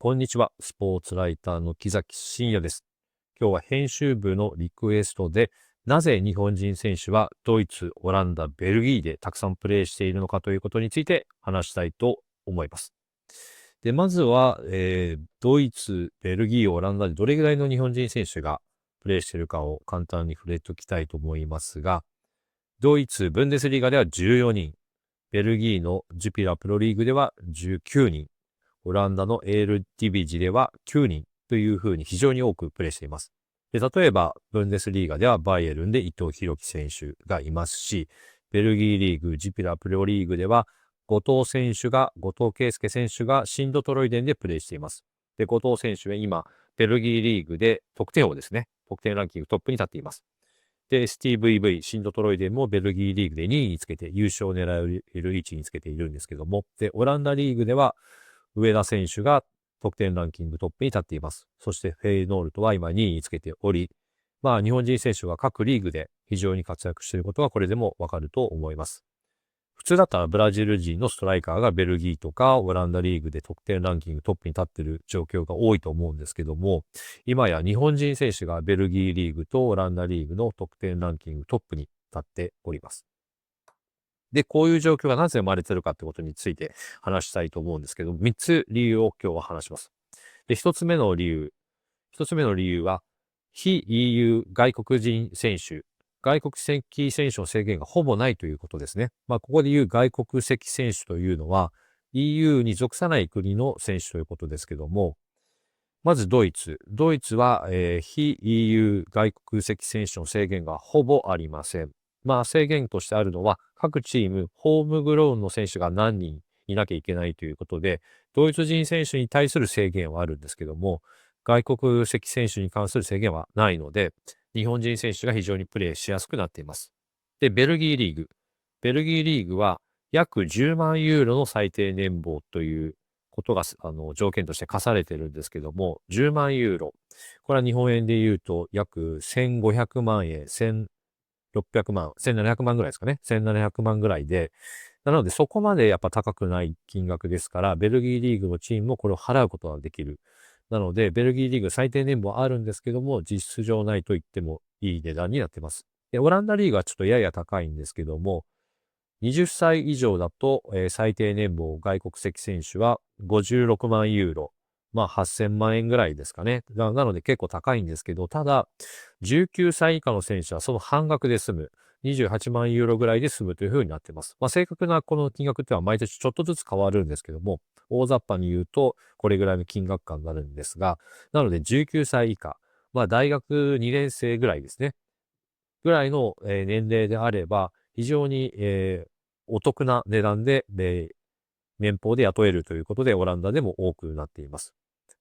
こんにちは。スポーツライターの木崎真也です。今日は編集部のリクエストで、なぜ日本人選手はドイツ、オランダ、ベルギーでたくさんプレーしているのかということについて話したいと思います。で、まずは、ドイツ、ベルギー、オランダでどれぐらいの日本人選手がプレーしているかを簡単に触れておきたいと思いますが、ドイツ、ブンデスリーガでは14人、ベルギーのジュピラプロリーグでは19人、オランダのエールディビジでは9人というふうに非常に多くプレーしています。で、例えば、ブンデスリーガではバイエルンで伊藤洋樹選手がいますし、ベルギーリーグ、ジュピラプロリーグでは後藤圭介選手がシンドトロイデンでプレーしています。で、後藤選手は今、ベルギーリーグで得点ランキングトップに立っています。で、STVV、シンドトロイデンもベルギーリーグで2位につけて優勝を狙える位置につけているんですけども、で、オランダリーグでは上田選手が得点ランキングトップに立っています。そしてフェイノールトは今2位につけており、日本人選手が各リーグで非常に活躍していることがこれでもわかると思います。普通だったらブラジル人のストライカーがベルギーとかオランダリーグで得点ランキングトップに立っている状況が多いと思うんですけども、今や日本人選手がベルギーリーグとオランダリーグの得点ランキングトップに立っております。で、こういう状況がなぜ生まれているかってことについて話したいと思うんですけど、3つ理由を今日は話します。で、1つ目の理由は、非 EU 外国人選手、外国籍選手の制限がほぼないということですね。ここで言う外国籍選手というのは、EU に属さない国の選手ということですけども、まずドイツ。ドイツは、非 EU 外国籍選手の制限がほぼありません。制限としてあるのは、各チーム、ホームグローンの選手が何人いなきゃいけないということで、ドイツ人選手に対する制限はあるんですけども、外国籍選手に関する制限はないので、日本人選手が非常にプレーしやすくなっています。で、ベルギーリーグ。ベルギーリーグは約10万ユーロの最低年俸ということが、条件として課されてるんですけども、10万ユーロ。これは日本円で言うと約1500万円、1600万、1700万ぐらいですかね。1700万ぐらいで、なのでそこまでやっぱ高くない金額ですから、ベルギーリーグのチームもこれを払うことができる。なので、ベルギーリーグ最低年俸あるんですけども、実質上ないと言ってもいい値段になってます。で、オランダリーグはちょっとやや高いんですけども、20歳以上だと、最低年俸外国籍選手は56万ユーロ。8000万円ぐらいですかね。なので結構高いんですけど、ただ、19歳以下の選手はその半額で済む。28万ユーロぐらいで済むという風になっています。正確なこの金額っては毎年ちょっとずつ変わるんですけども、大雑把に言うとこれぐらいの金額感になるんですが、なので19歳以下、大学2年生ぐらいですね。ぐらいの年齢であれば、非常にお得な値段で年俸で雇えるということで、オランダでも多くなっています。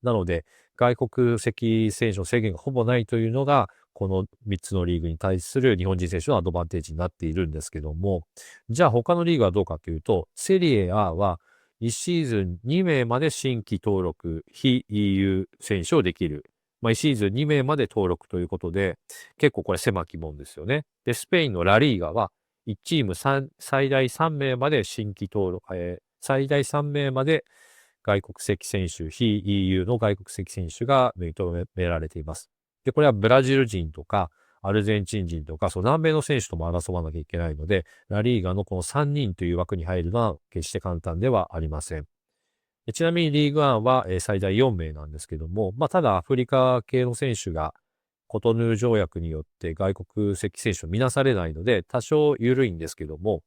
なので、外国籍選手の制限がほぼないというのが、この3つのリーグに対する日本人選手のアドバンテージになっているんですけども、じゃあ他のリーグはどうかというと、セリエ A は1シーズン2名まで新規登録、非 EU 選手をできる。1シーズン2名まで登録ということで、結構これ狭き門ですよね。で、スペインのラリーガは、1チーム最大3名まで新規登録、最大3名まで外国籍選手、非 EU の外国籍選手が認められています。で、これはブラジル人とか、アルゼンチン人とか、南米の選手とも争わなきゃいけないので、ラリーガのこの3人という枠に入るのは決して簡単ではありません。ちなみにリーグワンは最大4名なんですけども、ただアフリカ系の選手がコトヌー条約によって外国籍選手を見なされないので、多少緩いんですけども、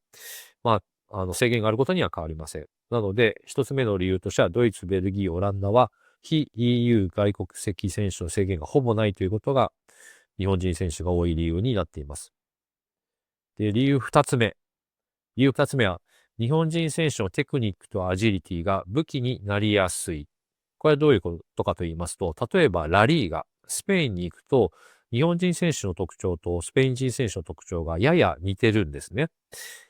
制限があることには変わりません。なので、一つ目の理由としては、ドイツ、ベルギー、オランダは、非 EU 外国籍選手の制限がほぼないということが、日本人選手が多い理由になっています。で、理由二つ目は、日本人選手のテクニックとアジリティが武器になりやすい。これはどういうことかと言いますと、例えばラリーガ、スペインに行くと、日本人選手の特徴とスペイン人選手の特徴がやや似てるんですね。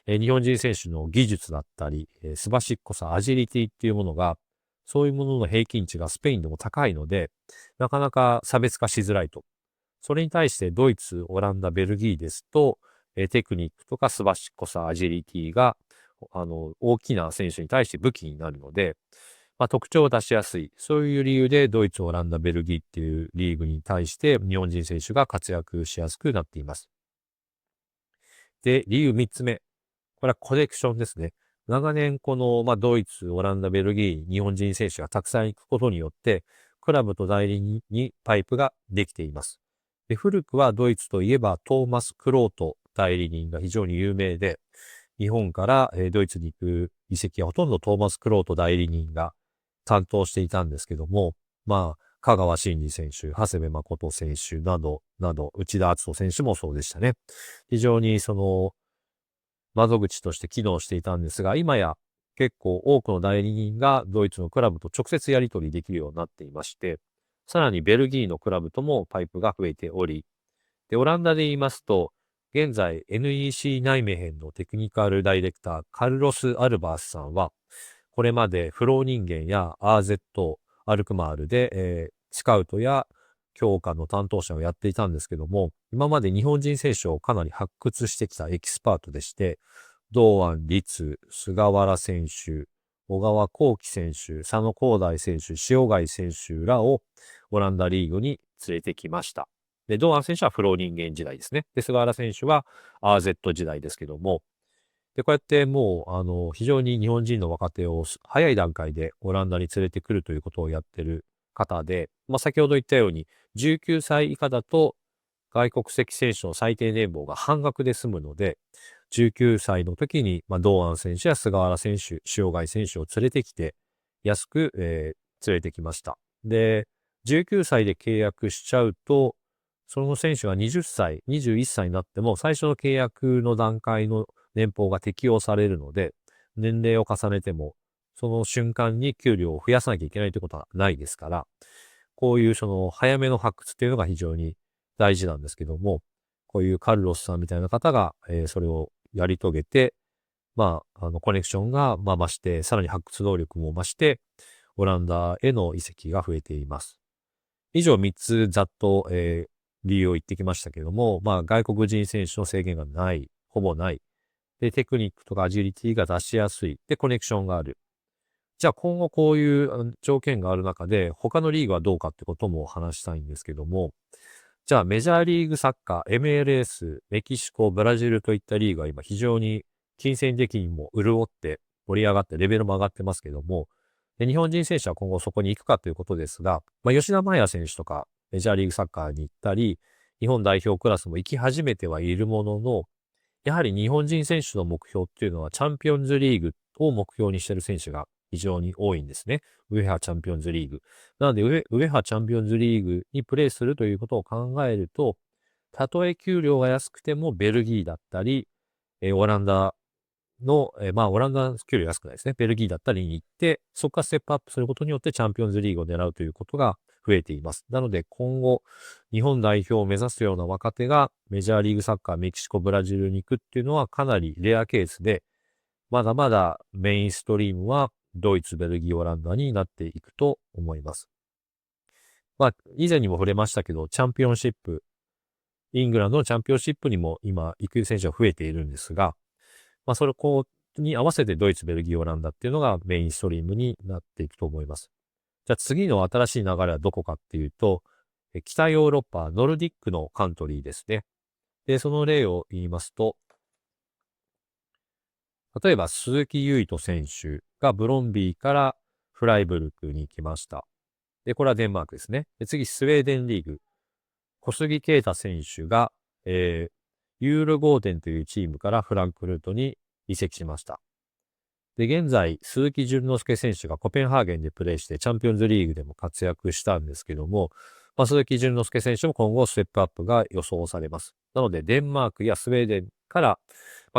日本人選手の技術だったり、すばしっこさ、アジリティっていうものが、そういうものの平均値がスペインでも高いので、なかなか差別化しづらいと。それに対してドイツ、オランダ、ベルギーですと、テクニックとかすばしっこさ、アジリティが、大きな選手に対して武器になるので、特徴を出しやすい。そういう理由でドイツ、オランダ、ベルギーっていうリーグに対して日本人選手が活躍しやすくなっています。で、理由3つ目。これはコネクションですね。長年この、ドイツ、オランダ、ベルギー、日本人選手がたくさん行くことによって、クラブと代理人にパイプができています。で、古くはドイツといえばトーマス・クロート代理人が非常に有名で、日本からドイツに行く移籍はほとんどトーマス・クロート代理人が担当していたんですけども、香川真司選手、長谷部誠選手など、内田篤人選手もそうでしたね。非常に窓口として機能していたんですが、今や結構多くの代理人がドイツのクラブと直接やり取りできるようになっていまして、さらにベルギーのクラブともパイプが増えており、で、オランダで言いますと、現在 NEC ナイメヘンのテクニカルダイレクター、カルロス・アルバースさんは、これまでフロー人間や RZ、アルクマールで、スカウトや強化の担当者をやっていたんですけども、今まで日本人選手をかなり発掘してきたエキスパートでして、堂安律、菅原選手、小川幸輝選手、佐野光大選手、塩貝選手らをオランダリーグに連れてきました。で、堂安選手はフロー人間時代ですね。で、菅原選手は RZ 時代ですけども、で、こうやってもう、非常に日本人の若手を早い段階でオランダに連れてくるということをやってる方で、先ほど言ったように、19歳以下だと外国籍選手の最低年俸が半額で済むので、19歳の時に、堂安選手や菅原選手、塩貝選手を連れてきて、安く、連れてきました。で、19歳で契約しちゃうと、その選手が20歳、21歳になっても、最初の契約の段階の年俸が適用されるので、年齢を重ねても、その瞬間に給料を増やさなきゃいけないということはないですから、こういう早めの発掘っていうのが非常に大事なんですけども、こういうカルロスさんみたいな方が、それをやり遂げて、コネクションが、増して、さらに発掘能力も増して、オランダへの移籍が増えています。以上3つざっと、理由を言ってきましたけども、外国人選手の制限がない、ほぼない。で、テクニックとかアジリティが出しやすい。で、コネクションがある。じゃあ今後こういう条件がある中で、他のリーグはどうかってことも話したいんですけども、じゃあメジャーリーグサッカー、MLS、メキシコ、ブラジルといったリーグは今非常に金銭的にも潤って盛り上がってレベルも上がってますけども、で日本人選手は今後そこに行くかということですが、吉田麻也選手とかメジャーリーグサッカーに行ったり、日本代表クラスも行き始めてはいるものの、やはり日本人選手の目標っていうのはチャンピオンズリーグを目標にしている選手が非常に多いんですね。ウェハチャンピオンズリーグ。なのでウェハチャンピオンズリーグにプレーするということを考えると、たとえ給料が安くてもベルギーだったり、オランダの、オランダの給料安くないですね。ベルギーだったりに行って、そこからステップアップすることによってチャンピオンズリーグを狙うということが増えています。なので今後、日本代表を目指すような若手がメジャーリーグサッカー、メキシコ、ブラジルに行くっていうのはかなりレアケースで、まだまだメインストリームはドイツ、ベルギー、オランダになっていくと思います。以前にも触れましたけど、チャンピオンシップ、イングランドのチャンピオンシップにも今行く選手が増えているんですが、それに合わせてドイツ、ベルギー、オランダっていうのがメインストリームになっていくと思います。じゃあ次の新しい流れはどこかっていうと、北ヨーロッパ、ノルディックのカントリーですね。で、その例を言いますと、例えば鈴木唯人選手がブロンビーからフライブルクに行きました。で、これはデンマークですね。で、次、スウェーデンリーグ。小杉啓太選手が、ユーロゴーテンというチームからフランクフルトに移籍しました。で、現在、鈴木淳之介選手がコペンハーゲンでプレーしてチャンピオンズリーグでも活躍したんですけども、鈴木淳之介選手も今後ステップアップが予想されます。なので、デンマークやスウェーデンから、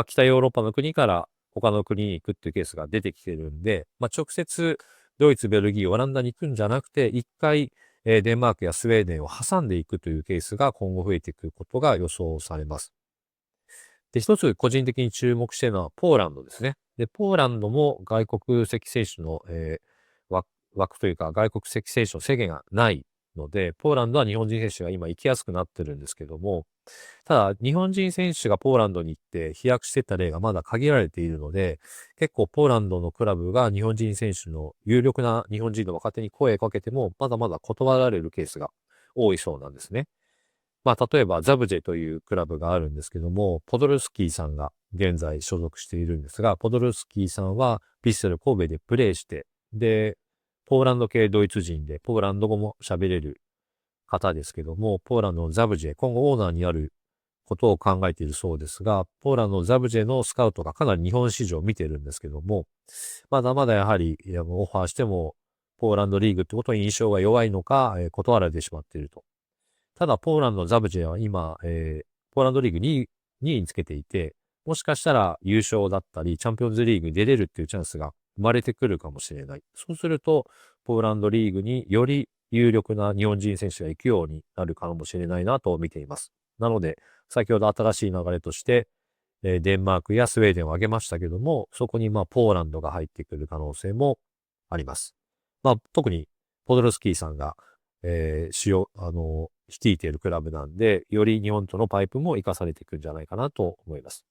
北ヨーロッパの国から他の国に行くっていうケースが出てきてるんで、直接ドイツ、ベルギー、オランダに行くんじゃなくて、一回、デンマークやスウェーデンを挟んでいくというケースが今後増えていくことが予想されます。で、一つ個人的に注目しているのはポーランドですね。で、ポーランドも外国籍選手の、枠というか外国籍選手の制限がないので、ポーランドは日本人選手が今行きやすくなってるんですけども、ただ日本人選手がポーランドに行って飛躍していった例がまだ限られているので、結構ポーランドのクラブが日本人選手の有力な日本人の若手に声をかけても、まだまだ断られるケースが多いそうなんですね。例えばザブジェというクラブがあるんですけども、ポドルスキーさんが現在所属しているんですが、ポドルスキーさんはヴィッセル神戸でプレーして、で、ポーランド系ドイツ人で、ポーランド語も喋れる方ですけども、ポーランドのザブジェ、今後オーナーになることを考えているそうですが、ポーランドのザブジェのスカウトがかなり日本市場を見てるんですけども、まだまだやはりオファーしても、ポーランドリーグってことに印象が弱いのか、断られてしまっていると。ただ、ポーランドのザブジェは今、ポーランドリーグ2位につけていて、もしかしたら優勝だったり、チャンピオンズリーグに出れるっていうチャンスが生まれてくるかもしれない。そうすると、ポーランドリーグにより有力な日本人選手が行くようになるかもしれないなと見ています。なので、先ほど新しい流れとして、デンマークやスウェーデンを挙げましたけども、そこにポーランドが入ってくる可能性もあります。特に、ポドルスキーさんが、率いているクラブなんで、より日本とのパイプも活かされていくんじゃないかなと思います。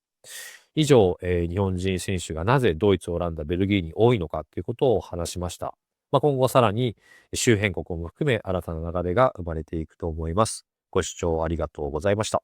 以上、日本人選手がなぜドイツ、オランダ、ベルギーに多いのかということを話しました。今後さらに周辺国も含め新たな流れが生まれていくと思います。ご視聴ありがとうございました。